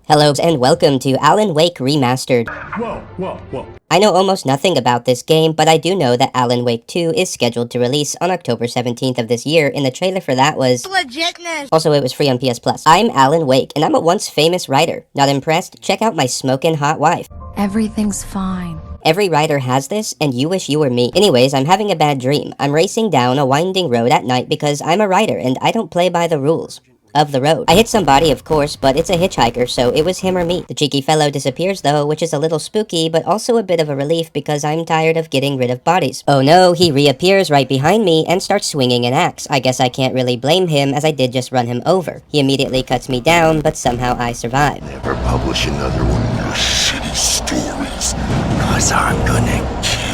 Hello and welcome to Alan Wake Remastered. Whoa. I know almost nothing about this game, but I do know that Alan Wake 2 is scheduled to release on October 17th of this year, and the trailer for that was legitness. Also, it was free on PS Plus. I'm Alan Wake, and I'm a once famous writer. Not impressed? Check out my smokin' hot wife. Everything's fine. Every writer has this, and you wish you were me. Anyways, I'm having a bad dream. I'm racing down a winding road at night because I'm a writer, and I don't play by the rules of the road. I hit somebody, of course, but it's a hitchhiker, so it was him or me. The cheeky fellow disappears though, which is a little spooky, but also a bit of a relief because I'm tired of getting rid of bodies. Oh no, he reappears right behind me and starts swinging an axe. I guess I can't really blame him as I did just run him over. He immediately cuts me down, but somehow I survive. Never publish another one of your shitty stories, cause I'm gonna kill you.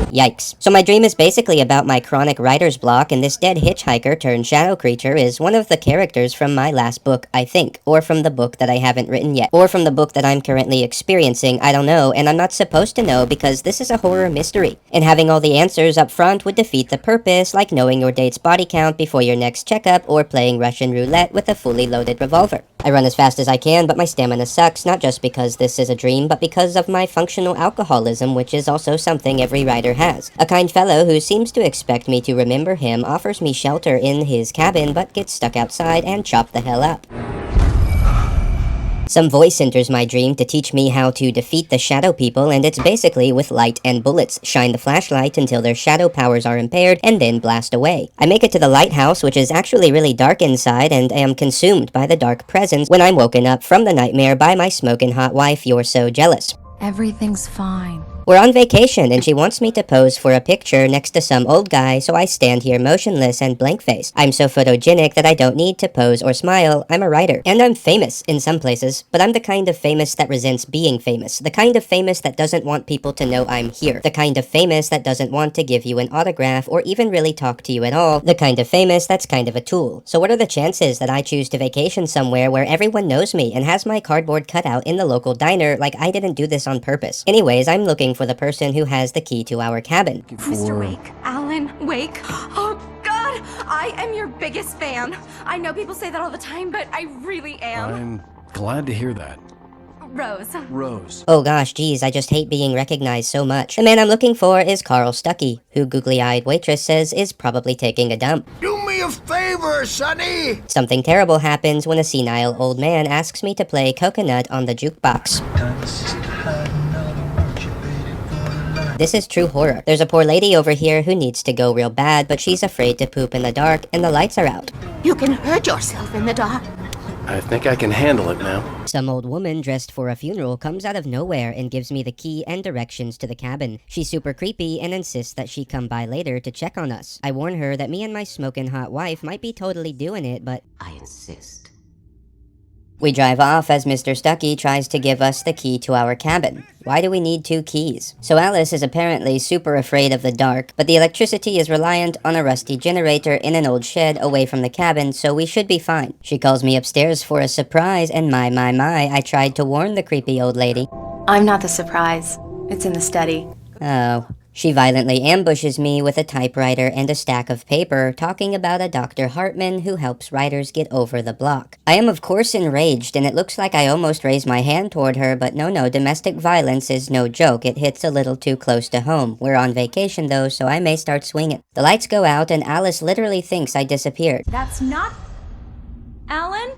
Yikes. So my dream is basically about my chronic writer's block, and this dead hitchhiker turned shadow creature is one of the characters from my last book, I think, or from the book that I haven't written yet, or from the book that I'm currently experiencing, I don't know, and I'm not supposed to know because this is a horror mystery, and having all the answers up front would defeat the purpose, like knowing your date's body count before your next checkup, or playing Russian roulette with a fully loaded revolver. I run as fast as I can, but my stamina sucks, not just because this is a dream, but because of my functional alcoholism, which is also something every writer has. A kind fellow who seems to expect me to remember him offers me shelter in his cabin, but gets stuck outside and chopped the hell up. Some voice enters my dream to teach me how to defeat the shadow people, and it's basically with light and bullets. Shine the flashlight until their shadow powers are impaired, and then blast away. I make it to the lighthouse, which is actually really dark inside, and am consumed by the dark presence when I'm woken up from the nightmare by my smoking hot wife. You're so jealous. Everything's fine. We're on vacation, and she wants me to pose for a picture next to some old guy, so I stand here motionless and blank-faced. I'm so photogenic that I don't need to pose or smile. I'm a writer. And I'm famous in some places, but I'm the kind of famous that resents being famous. The kind of famous that doesn't want people to know I'm here. The kind of famous that doesn't want to give you an autograph or even really talk to you at all. The kind of famous that's kind of a tool. So what are the chances that I choose to vacation somewhere where everyone knows me and has my cardboard cutout in the local diner like I didn't do this on purpose? Anyways, I'm looking for the person who has the key to our cabin. Mr. Wake, Alan Wake. Oh God, I am your biggest fan. I know people say that all the time, but I really am. I'm glad to hear that. Rose. Oh gosh, geez, I just hate being recognized so much. The man I'm looking for is Carl Stuckey, who googly-eyed waitress says is probably taking a dump. Do me a favor, Sonny! Something terrible happens when a senile old man asks me to play Coconut on the jukebox. This is true horror. There's a poor lady over here who needs to go real bad, but she's afraid to poop in the dark and the lights are out. You can hurt yourself in the dark. I think I can handle it now. Some old woman dressed for a funeral comes out of nowhere and gives me the key and directions to the cabin. She's super creepy and insists that she come by later to check on us. I warn her that me and my smoking hot wife might be totally doing it, but I insist. we drive off as Mr. Stuckey tries to give us the key to our cabin. Why do we need 2 keys? So Alice is apparently super afraid of the dark, but the electricity is reliant on a rusty generator in an old shed away from the cabin, so we should be fine. She calls me upstairs for a surprise, and my, I tried to warn the creepy old lady. I'm not the surprise. It's in the study. Oh. She violently ambushes me with a typewriter and a stack of paper, talking about a Dr. Hartman who helps writers get over the block. I am of course enraged, and it looks like I almost raised my hand toward her, but no, domestic violence is no joke. It hits a little too close to home. We're on vacation though, so I may start swinging. The lights go out, and Alice literally thinks I disappeared. That's not Alan?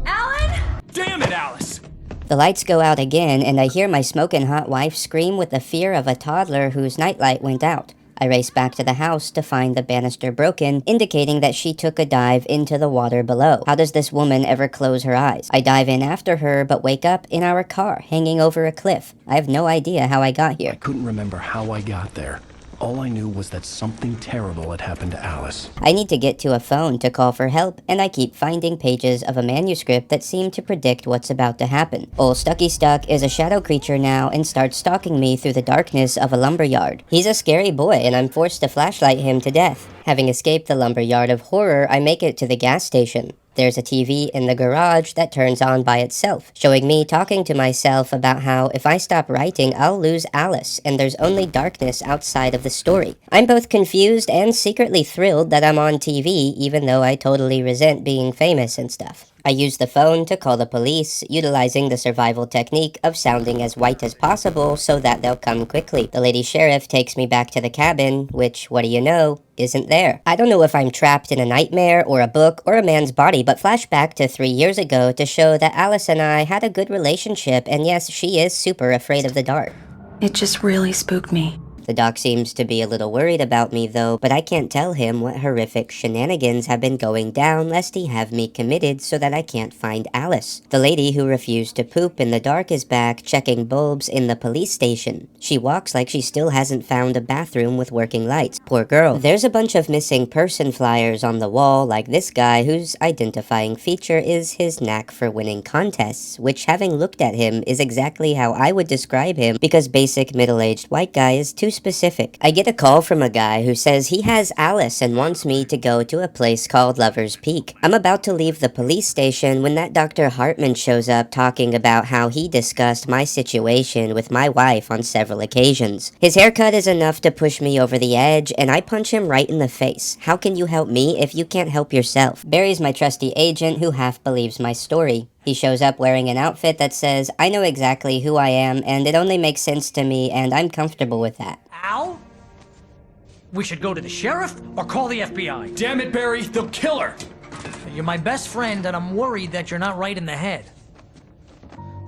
Alan? Damn it, Alice! The lights go out again, and I hear my smoking hot wife scream with the fear of a toddler whose nightlight went out. I race back to the house to find the banister broken, indicating that she took a dive into the water below. How does this woman ever close her eyes? I dive in after her, but wake up in our car, hanging over a cliff. I have no idea how I got here. I couldn't remember how I got there. All I knew was that something terrible had happened to Alice. I need to get to a phone to call for help, and I keep finding pages of a manuscript that seem to predict what's about to happen. Old Stucky Stuck is a shadow creature now and starts stalking me through the darkness of a lumberyard. He's a scary boy, and I'm forced to flashlight him to death. Having escaped the lumberyard of horror, I make it to the gas station. There's a TV in the garage that turns on by itself, showing me talking to myself about how if I stop writing, I'll lose Alice, and there's only darkness outside of the story. I'm both confused and secretly thrilled that I'm on TV, even though I totally resent being famous and stuff. I use the phone to call the police, utilizing the survival technique of sounding as white as possible so that they'll come quickly. The lady sheriff takes me back to the cabin, which, what do you know, isn't there. I don't know if I'm trapped in a nightmare or a book or a man's body, but flashback to 3 years ago to show that Alice and I had a good relationship, and yes, she is super afraid of the dark. It just really spooked me. The doc seems to be a little worried about me though, but I can't tell him what horrific shenanigans have been going down lest he have me committed so that I can't find Alice. The lady who refused to poop in the dark is back checking bulbs in the police station. She walks like she still hasn't found a bathroom with working lights. Poor girl. There's a bunch of missing person flyers on the wall like this guy whose identifying feature is his knack for winning contests, which having looked at him is exactly how I would describe him because basic middle-aged white guy is too specific. I get a call from a guy who says he has Alice and wants me to go to a place called Lover's Peak. I'm about to leave the police station when that Dr. Hartman shows up talking about how he discussed my situation with my wife on several occasions. His haircut is enough to push me over the edge, and I punch him right in the face. How can you help me if you can't help yourself? Barry's my trusty agent who half believes my story. He shows up wearing an outfit that says, I know exactly who I am, and it only makes sense to me, and I'm comfortable with that. Al? We should go to the sheriff or call the FBI? Damn it, Barry, they'll kill her! You're my best friend, and I'm worried that you're not right in the head.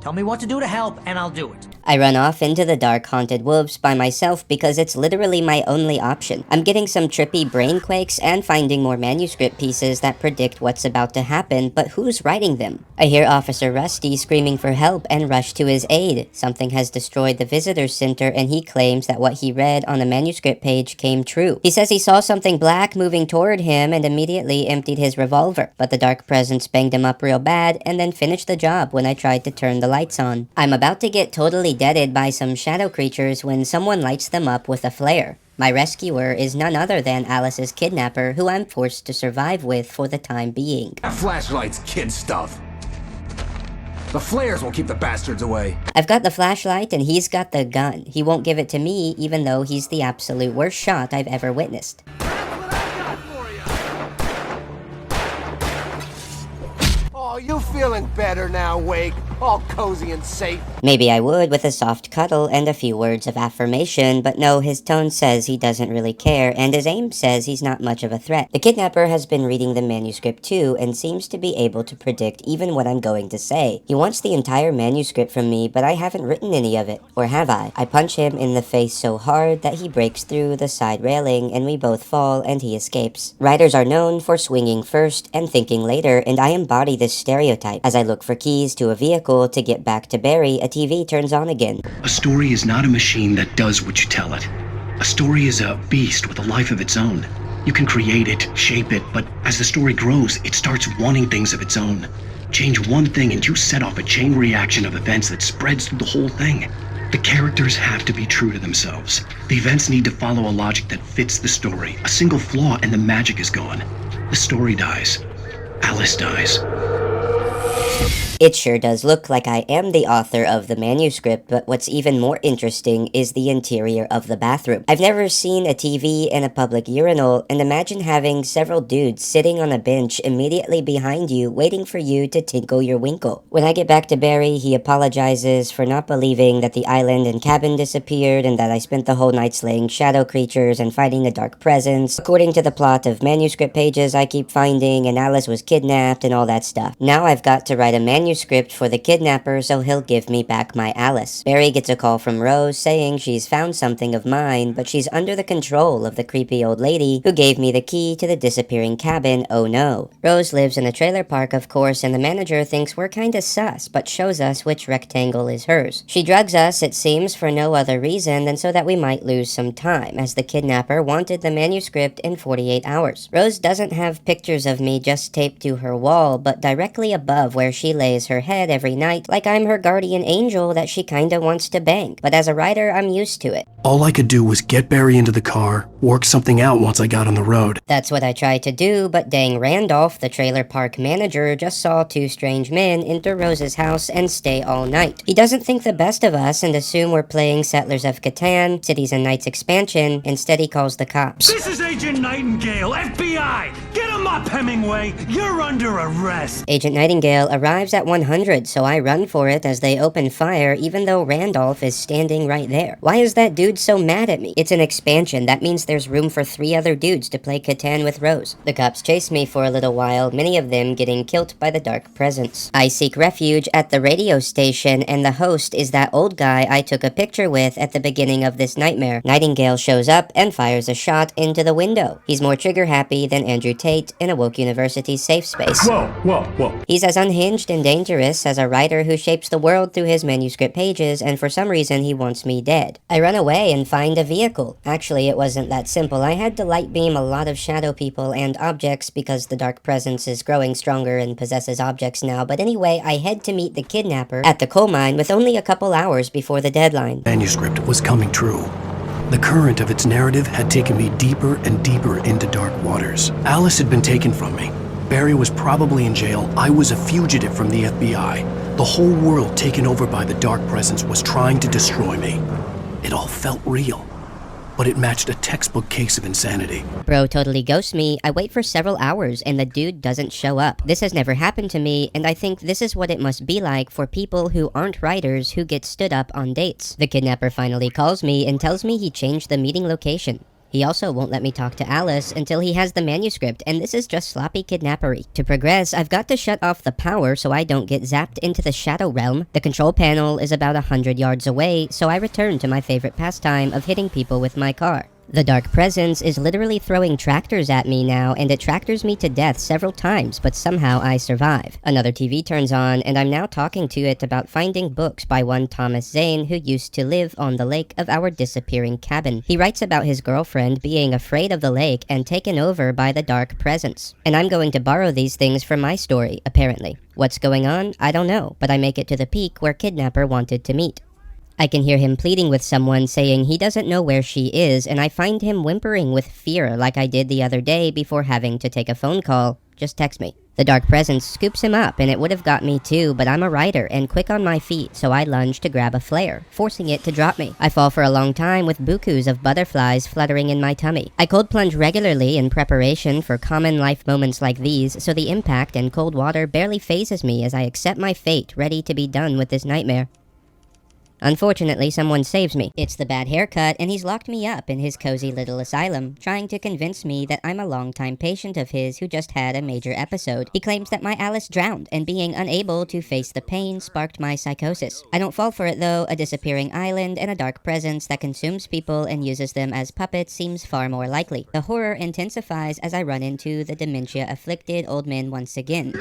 Tell me what to do to help, and I'll do it. I run off into the dark haunted woods by myself because it's literally my only option. I'm getting some trippy brain quakes and finding more manuscript pieces that predict what's about to happen, but who's writing them? I hear Officer Rusty screaming for help and rush to his aid. Something has destroyed the visitor center and he claims that what he read on the manuscript page came true. He says he saw something black moving toward him and immediately emptied his revolver, but the dark presence banged him up real bad and then finished the job when I tried to turn the lights on. I'm about to get totally deaded by some shadow creatures when someone lights them up with a flare. My rescuer is none other than Alice's kidnapper, who I'm forced to survive with for the time being. Flashlight's kid stuff. The flares will keep the bastards away. I've got the flashlight and he's got the gun. He won't give it to me even though he's the absolute worst shot I've ever witnessed. Oh, you feeling better now, Wake? All cozy and safe? Maybe I would with a soft cuddle and a few words of affirmation, but no, his tone says he doesn't really care, and his aim says he's not much of a threat. The kidnapper has been reading the manuscript too, and seems to be able to predict even what I'm going to say. He wants the entire manuscript from me, but I haven't written any of it. Or have I? I punch him in the face so hard that he breaks through the side railing, and we both fall, and he escapes. Writers are known for swinging first and thinking later, and I embody this stereotype. As I look for keys to a vehicle to get back to Barry, a TV turns on again. A story is not a machine that does what you tell it. A story is a beast with a life of its own. You can create it, shape it, but as the story grows, it starts wanting things of its own. Change one thing and you set off a chain reaction of events that spreads through the whole thing. The characters have to be true to themselves. The events need to follow a logic that fits the story. A single flaw and the magic is gone. The story dies. Alice dies. It sure does look like I am the author of the manuscript, but what's even more interesting is the interior of the bathroom. I've never seen a TV in a public urinal, and imagine having several dudes sitting on a bench immediately behind you waiting for you to tinkle your winkle. When I get back to Barry, he apologizes for not believing that the island and cabin disappeared and that I spent the whole night slaying shadow creatures and fighting a dark presence, according to the plot of manuscript pages I keep finding, and Alice was kidnapped and all that stuff. Now I've got to write a manuscript for the kidnapper so he'll give me back my Alice. Barry gets a call from Rose saying she's found something of mine, but she's under the control of the creepy old lady who gave me the key to the disappearing cabin. Oh no. Rose lives in a trailer park, of course, and the manager thinks we're kinda sus, but shows us which rectangle is hers. She drugs us, it seems, for no other reason than so that we might lose some time, as the kidnapper wanted the manuscript in 48 hours. Rose doesn't have pictures of me just taped to her wall, but directly above where she lays her head every night, like I'm her guardian angel that she kinda wants to bang. But as a writer, I'm used to it. All I could do was get Barry into the car, work something out once I got on the road. That's what I tried to do, but dang Randolph, the trailer park manager, just saw two strange men enter Rose's house and stay all night. He doesn't think the best of us and assume we're playing Settlers of Catan, Cities and Nights expansion. Instead, he calls the cops. This is Agent Nightingale, FBI! Get him Stop, Hemingway! You're under arrest! Agent Nightingale arrives at 100, so I run for it as they open fire even though Randolph is standing right there. Why is that dude so mad at me? It's an expansion. That means there's room for 3 other dudes to play Catan with Rose. The cops chase me for a little while, many of them getting killed by the dark presence. I seek refuge at the radio station, and the host is that old guy I took a picture with at the beginning of this nightmare. Nightingale shows up and fires a shot into the window. He's more trigger happy than Andrew Tate in a woke university's safe space. Whoa. He's as unhinged and dangerous as a writer who shapes the world through his manuscript pages, and for some reason he wants me dead. I run away and find a vehicle. Actually, it wasn't that simple. I had to light beam a lot of shadow people and objects because the dark presence is growing stronger and possesses objects now, but anyway, I head to meet the kidnapper at the coal mine with only a couple hours before the deadline. Manuscript was coming true. The current of its narrative had taken me deeper and deeper into dark waters. Alice had been taken from me. Barry was probably in jail. I was a fugitive from the FBI. The whole world taken over by the dark presence was trying to destroy me. It all felt real, but it matched a textbook case of insanity. Bro totally ghosts me. I wait for several hours and the dude doesn't show up. This has never happened to me, and I think this is what it must be like for people who aren't writers who get stood up on dates. The kidnapper finally calls me and tells me he changed the meeting location. He also won't let me talk to Alice until he has the manuscript, and this is just sloppy kidnappery. To progress, I've got to shut off the power so I don't get zapped into the shadow realm. The control panel is about 100 yards away, so I return to my favorite pastime of hitting people with my car. The dark presence is literally throwing tractors at me now, and it tractors me to death several times, but somehow I survive. Another TV turns on, and I'm now talking to it about finding books by one Thomas Zane who used to live on the lake of our disappearing cabin. He writes about his girlfriend being afraid of the lake and taken over by the dark presence. And I'm going to borrow these things for my story, apparently. What's going on? I don't know, but I make it to the peak where Kidnapper wanted to meet. I can hear him pleading with someone, saying he doesn't know where she is, and I find him whimpering with fear like I did the other day before having to take a phone call. Just text me. The dark presence scoops him up, and it would have got me too, but I'm a writer and quick on my feet, so I lunge to grab a flare, forcing it to drop me. I fall for a long time with bukus of butterflies fluttering in my tummy. I cold plunge regularly in preparation for common life moments like these, so the impact and cold water barely phases me as I accept my fate, ready to be done with this nightmare. Unfortunately, someone saves me. It's the bad haircut, and he's locked me up in his cozy little asylum, trying to convince me that I'm a longtime patient of his who just had a major episode. He claims that my Alice drowned, and being unable to face the pain sparked my psychosis. I don't fall for it though. A disappearing island and a dark presence that consumes people and uses them as puppets seems far more likely. The horror intensifies as I run into the dementia-afflicted old man once again.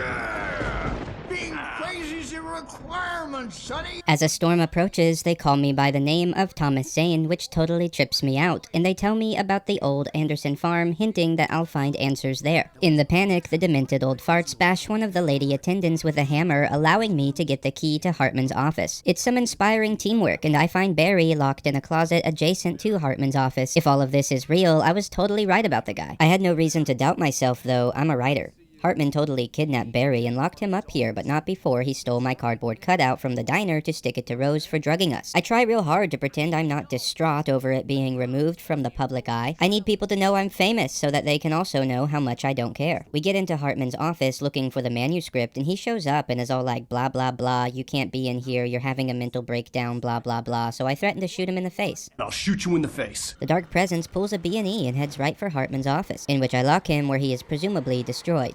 Being crazy's a requirement, sonny. As a storm approaches, they call me by the name of Thomas Zane, which totally trips me out, and they tell me about the old Anderson farm, hinting that I'll find answers there. In the panic, the demented old farts bash one of the lady attendants with a hammer, allowing me to get the key to Hartman's office. It's some inspiring teamwork, and I find Barry locked in a closet adjacent to Hartman's office. If all of this is real, I was totally right about the guy. I had no reason to doubt myself, though. I'm a writer. Hartman totally kidnapped Barry and locked him up here, but not before he stole my cardboard cutout from the diner to stick it to Rose for drugging us. I try real hard to pretend I'm not distraught over it being removed from the public eye. I need people to know I'm famous so that they can also know how much I don't care. We get into Hartman's office looking for the manuscript, and he shows up and is all like, blah blah blah, you can't be in here, you're having a mental breakdown, blah blah blah, so I threaten to shoot him in the face. I'll shoot you in the face. The dark presence pulls a B&E and heads right for Hartman's office, in which I lock him where he is presumably destroyed.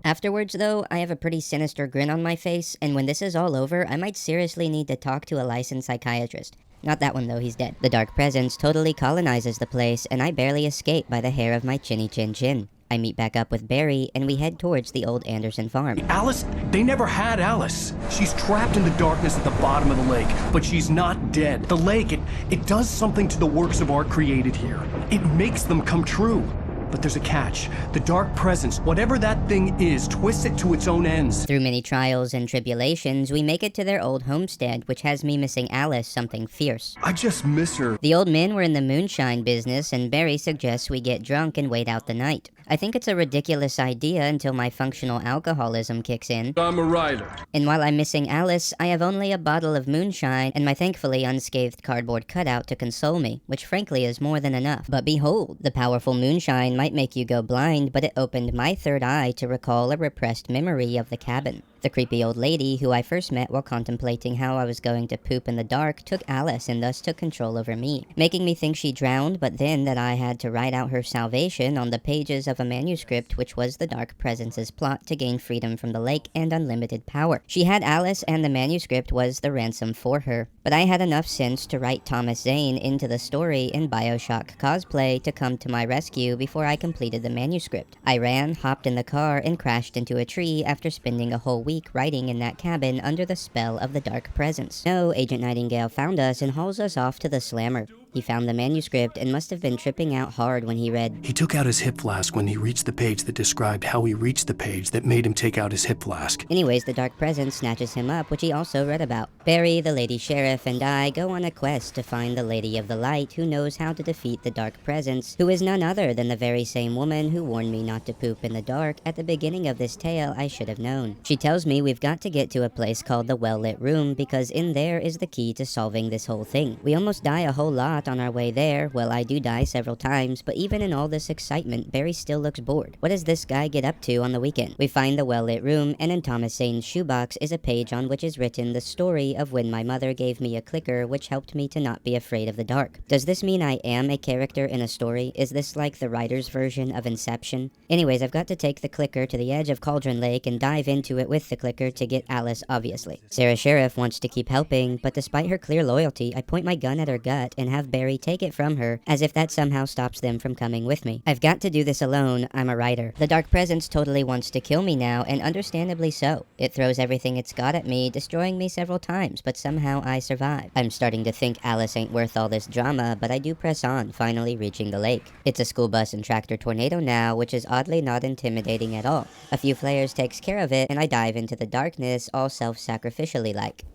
Afterwards, though, I have a pretty sinister grin on my face, and when this is all over, I might seriously need to talk to a licensed psychiatrist. Not that one, though, he's dead. The dark presence totally colonizes the place, and I barely escape by the hair of my chinny chin chin. I meet back up with Barry, and we head towards the old Anderson farm. Alice? They never had Alice. She's trapped in the darkness at the bottom of the lake, but she's not dead. The lake, it does something to the works of art created here. It makes them come true. But there's a catch. The dark presence, whatever that thing is, twists it to its own ends. Through many trials and tribulations, we make it to their old homestead, which has me missing Alice something fierce. I just miss her. The old men were in the moonshine business, and Barry suggests we get drunk and wait out the night. I think it's a ridiculous idea until my functional alcoholism kicks in. I'm a writer. And while I'm missing Alice, I have only a bottle of moonshine and my thankfully unscathed cardboard cutout to console me, which frankly is more than enough. But behold, the powerful moonshine might make you go blind, but it opened my third eye to recall a repressed memory of the cabin. The creepy old lady who I first met while contemplating how I was going to poop in the dark took Alice and thus took control over me, making me think she drowned, but then that I had to write out her salvation on the pages of a manuscript which was the Dark Presence's plot to gain freedom from the lake and unlimited power. She had Alice and the manuscript was the ransom for her, but I had enough sense to write Thomas Zane into the story in BioShock cosplay to come to my rescue before I completed the manuscript. I ran, hopped in the car, and crashed into a tree after spending a whole week writing in that cabin under the spell of the Dark Presence. No, Agent Nightingale found us and hauls us off to the slammer. He found the manuscript and must have been tripping out hard when he read. He took out his hip flask when he reached the page that described how he reached the page that made him take out his hip flask. Anyways, the Dark Presence snatches him up, which he also read about. Barry, the Lady Sheriff, and I go on a quest to find the Lady of the Light who knows how to defeat the Dark Presence, who is none other than the very same woman who warned me not to poop in the dark at the beginning of this tale I should have known. She tells me we've got to get to a place called the Well-Lit Room because in there is the key to solving this whole thing. We almost die a whole lot on our way there. Well, I do die several times, but even in all this excitement, Barry still looks bored. What does this guy get up to on the weekend? We find the well-lit room, and in Thomas Zane's shoebox is a page on which is written the story of when my mother gave me a clicker which helped me to not be afraid of the dark. Does this mean I am a character in a story? Is this like the writer's version of Inception? Anyways, I've got to take the clicker to the edge of Cauldron Lake and dive into it with the clicker to get Alice, obviously. Sarah Sheriff wants to keep helping, but despite her clear loyalty, I point my gun at her gut and have Barry take it from her, as if that somehow stops them from coming with me. I've got to do this alone. I'm a writer. The Dark Presence totally wants to kill me now, and understandably so. It throws everything it's got at me, destroying me several times, but somehow I survive. I'm starting to think Alice ain't worth all this drama, but I do press on, finally reaching the lake. It's a school bus and tractor tornado now, which is oddly not intimidating at all. A few flares takes care of it, and I dive into the darkness, all self-sacrificially like.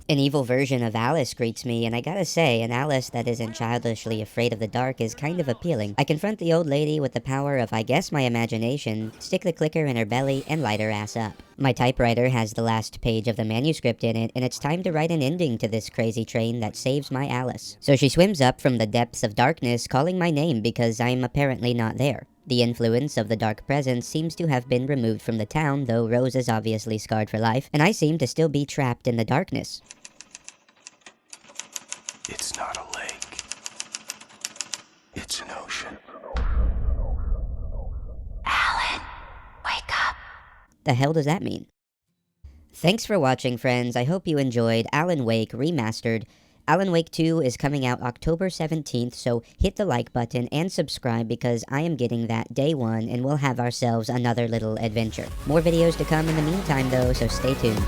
An evil version of Alice greets me, and I gotta say, an Alice that isn't childishly afraid of the dark is kind of appealing. I confront the old lady with the power of, I guess, my imagination, stick the clicker in her belly, and light her ass up. My typewriter has the last page of the manuscript in it, and it's time to write an ending to this crazy train that saves my Alice. So she swims up from the depths of darkness, calling my name because I'm apparently not there. The influence of the Dark Presence seems to have been removed from the town, though Rose is obviously scarred for life, and I seem to still be trapped in the darkness. It's not a lake. It's an ocean. Alan, wake up. The hell does that mean? Thanks for watching, friends. I hope you enjoyed Alan Wake Remastered. Alan Wake 2 is coming out October 17th, so hit the like button and subscribe because I am getting that day one and we'll have ourselves another little adventure. More videos to come in the meantime though, so stay tuned.